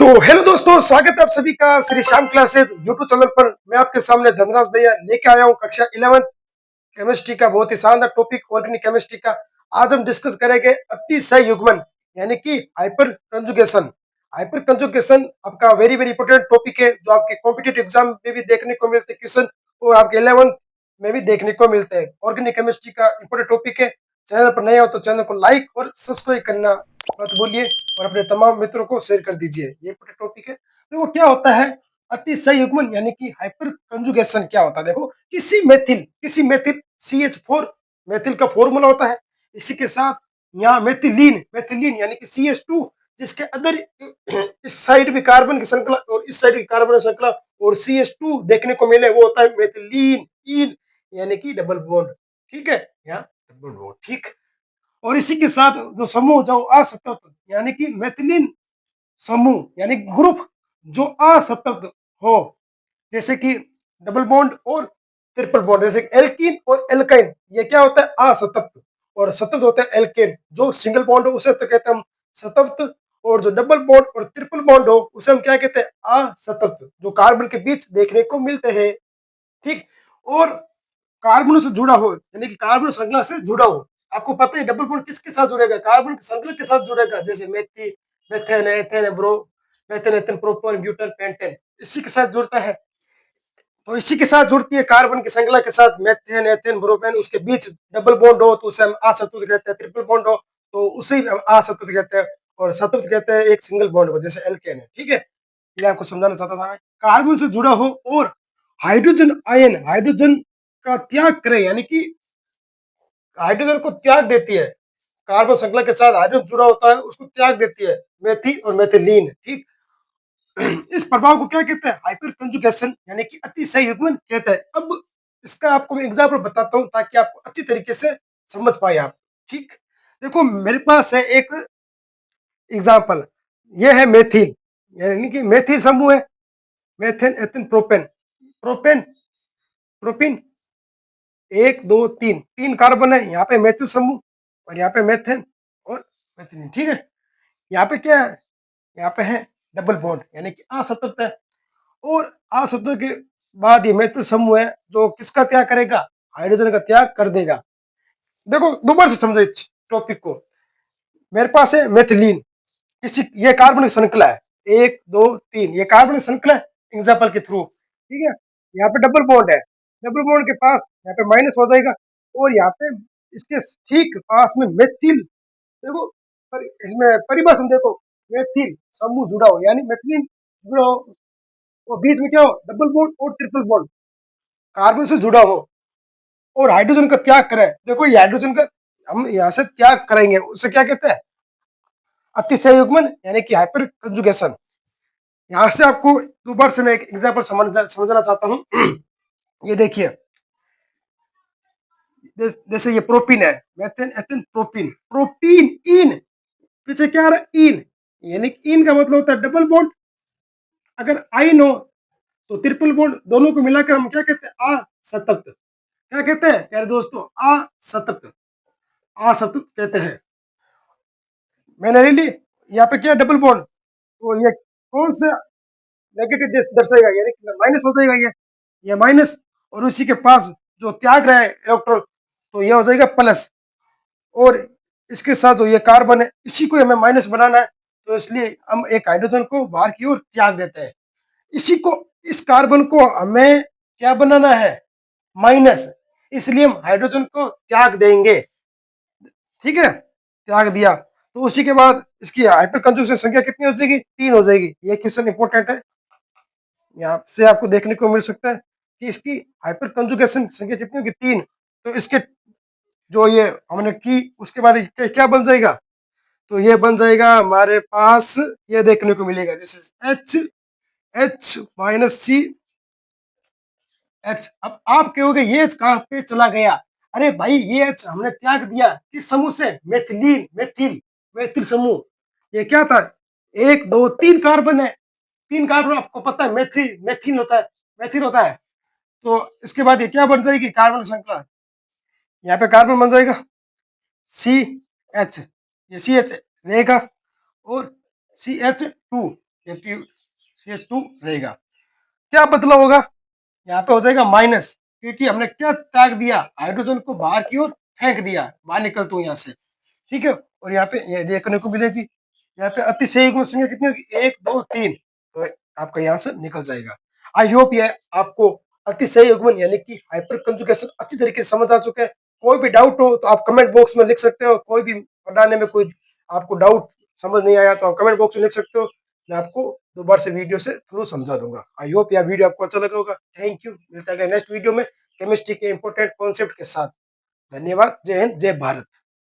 तो हेलो दोस्तों, स्वागत है आप सभी का Shri Shyam classes YouTube channel पर। मैं आपके सामने धनराज दया लेके आया हूँ कक्षा 11 केमिस्ट्री का बहुत ही शानदार टॉपिक ऑर्गेनिक केमिस्ट्री का। आज हम डिस्कस करेंगे अतिशय युग्मन यानी कि हाइपर कंजुगेशन। हाइपर कंजुगेशन आपका वेरी वेरी इंपोर्टेंट टॉपिक है जो आपके कॉम्पिटिटिव एग्जाम में भी देखने को मिलते हैं क्वेश्चन और आपके 11th में भी देखने को मिलते हैं। ऑर्गेनिक केमिस्ट्री का इंपोर्टेंट टॉपिक है। चैनल पर नए हो तो चैनल को लाइक और सब्सक्राइब करना मत भूलिए और अपने तमाम मित्रों को शेयर कर दीजिए। ये इंपोर्टेंट टॉपिक है। देखो क्या होता है अतिशय युग्मन यानी कि हाइपर कंजुगेशन क्या होता है। देखो किसी मेथिल CH4 मेथिल का फॉर्मूला होता है। इसी के साथ यहाँ मेथिलीन मेथिलीन यानी कि CH2 जिसके अंदर इस साइड भी कार्बन की श्रृंखला और इस साइड की कार्बन की श्रृंखला और CH2 देखने को मिले वो होता है मेथिलीन इन यानी कि डबल बॉन्ड। ठीक है, यहाँ डबल बॉन्ड। ठीक, और इसी के साथ जो समूह जो असतत यानी कि मेथिलीन समूह यानी ग्रुप जो असतत हो, जैसे कि डबल बॉन्ड और ट्रिपल बॉन्ड, जैसे एल्कीन और एल्काइन, ये क्या होता है असतत, और सतत होता है एल्केन। जो सिंगल बॉन्ड हो उसे तो कहते हैं हम सतत, और जो डबल बॉन्ड और ट्रिपल बॉन्ड हो उसे हम क्या कहते हैं असतत, जो कार्बन के बीच देखने को मिलते हैं। ठीक, और कार्बन से जुड़ा हो यानी कि कार्बन श्रृंखला से जुड़ा हो। आपको पता है डबल बॉन्ड किसके साथ जुड़ेगा, कार्बन की श्रृंखला के साथ जुड़ेगा, जैसे मेथी मेथेन एथेन ब्रो methane ethane propane butane pentane, इसी के साथ जुड़ता है। तो इसी के साथ जुड़ती है कार्बन की श्रृंखला के साथ मेथेन एथेन ब्रोपेन, उसके बीच डबल बॉन्ड हो तो उसे हम असतत कहते हैं, ट्रिपल बॉन्ड हो तो उसे हम असतत कहते हैं, और सतत कहते हैं एक सिंगल बॉन्ड को, जैसे एल्केन है। ठीक है, ये आपको समझाना चाहता था मैं। कार्बन से जुड़ा हो और हाइड्रोजन का त्याग करे यानी कि हाइड्रोजन को त्याग देती है, कार्बन श्रृंखला के साथ हाइड्रोजन जुड़ा होता है उसको त्याग देती है, मेथी और मेथिलीन। ठीक, इस प्रभाव को क्या कहते हैं हाइपर कंजुगेशन यानी कि अतिशय युग्मन कहते हैं। अब इसका आपको मैं एग्जाम्पल बताता हूं ताकि आपको अच्छी तरीके से समझ पाए आप। ठीक, देखो मेरे पास है एक एग्जाम्पल, ये है मेथिल यानी कि मेथिल समूह है, methane ethane propane propane propene, एक दो तीन तीन कार्बन है यहाँ पे मेथिल समूह, और यहाँ पे मेथेन और मेथिलीन। ठीक है, यहाँ पे क्या है, यहाँ पे है डबल बॉन्ड यानी कि असतत है, और असतत के बाद ये मैत्री समूह है जो किसका त्याग करेगा, हाइड्रोजन का त्याग कर देगा। देखो दोबारा से समझो इस टॉपिक को। मेरे पास है मेथिलीन, किसी ये कार्बनिक श्रृंखला है, एक दो तीन, ये कार्बनिक श्रृंखला है एग्जाम्पल के थ्रू। ठीक है, यहाँ पे डबल बॉन्ड है, डबल बॉन्ड के पास यहाँ पे माइनस हो जाएगा, और यहाँ पे इसके ठीक पास में मेथिल। देखो इसमें परिभाषा देखो, मेथिल समूह जुड़ा हो यानी मेथिलीन जुड़ा हो, और बीच में क्या हो डबल बॉन्ड और ट्रिपल बॉन्ड कार्बन से जुड़ा हो, और हाइड्रोजन का त्याग करें। देखो ये हाइड्रोजन का हम यहाँ से त्याग करेंगे उसे क्या कहते हैं अतिशय युग्मन यानी कि हाइपर कंजुगेशन। यहाँ से आपको दोबारा से मैं एक एग्जाम्पल समझना चाहता हूँ। ये देखिए, जैसे ये प्रोपीन है, मेथेन एथेन प्रोपीन प्रोपीन इन, पीछे क्या आ रहा है इन, यानी कि इन का मतलब होता है डबल बॉन्ड। अगर आइन हो तो ट्रिपल बॉन्ड, दोनों को मिलाकर हम क्या कहते हैं असतत। क्या कहते हैं प्यारे दोस्तों, असतत, असतत कहते हैं। मैंने ले ली, यहाँ पे क्या डबल बॉन्ड, तो ये कौन सा नेगेटिव दर्शाएगा यानी कि माइनस हो जाएगा, ये माइनस, और उसी के पास जो त्याग रहा है इलेक्ट्रॉन तो ये हो जाएगा प्लस, और इसके साथ जो ये कार्बन है इसी को हमें माइनस बनाना है, तो इसलिए हम एक हाइड्रोजन को बाहर की ओर त्याग देते हैं। इसी को इस कार्बन को हमें क्या बनाना है माइनस, इसलिए हम हाइड्रोजन को त्याग देंगे। ठीक है, त्याग दिया तो उसी के बाद इसकी हाइपर कंजुगेशन संख्या कितनी हो जाएगी, 3 हो जाएगी। ये क्वेश्चन इंपॉर्टेंट है, यहाँ से आपको देखने को मिल सकता है कि इसकी हाइपर कंजुगेशन संख्या कितनी होगी, 3। तो इसके जो ये हमने की उसके बाद क्या बन जाएगा, तो ये बन जाएगा हमारे पास, ये देखने को मिलेगा जैसे H H minus C H. अब आप कहोगे ये एच कहाँ पे चला गया, अरे भाई ये एच हमने त्याग दिया किस समूह से, मेथिलीन मेथिल मेथिल समूह। ये क्या था, एक दो तीन कार्बन है, तीन कार्बन आपको पता है मेथिल होता है, मेथिल होता है। तो इसके बाद ये क्या बन जाएगी कार्बन श्रृंखला, यहाँ पे कार्बन बन जाएगा सी एच, ये सी एच रहेगा, और सी एच टू, H2 रहेगा। क्या बदलाव होगा? यहाँ पे हो जाएगा माइनस, क्योंकि हमने क्या त्याग दिया, हाइड्रोजन को बाहर की ओर फेंक दिया, बाहर निकल तू यहाँ से, ठीक है। और यहाँ पे ये देखने को मिलेगी, यहाँ पे अतिशय युग्म संख्या कितनी होगी, 1 2 3, तो आपका यहाँ से निकल जाएगा। आई होप ये आपको अतिशय युग्मन यानी कि हाइपर कंजुगेशन अच्छी तरीके से समझ आ चुका है। कोई भी डाउट हो तो आप कमेंट बॉक्स में लिख सकते हो, कोई भी पढ़ाने में कोई आपको डाउट समझ नहीं आया तो आप कमेंट बॉक्स में लिख सकते हो, मैं आपको दोबारा से वीडियो से थ्रू समझा दूंगा। आई होप यह वीडियो आपको अच्छा लगा होगा। थैंक यू, मिलता है नेक्स्ट वीडियो में केमिस्ट्री के इंपॉर्टेंट कॉन्सेप्ट के साथ। धन्यवाद। जय हिंद, जय भारत।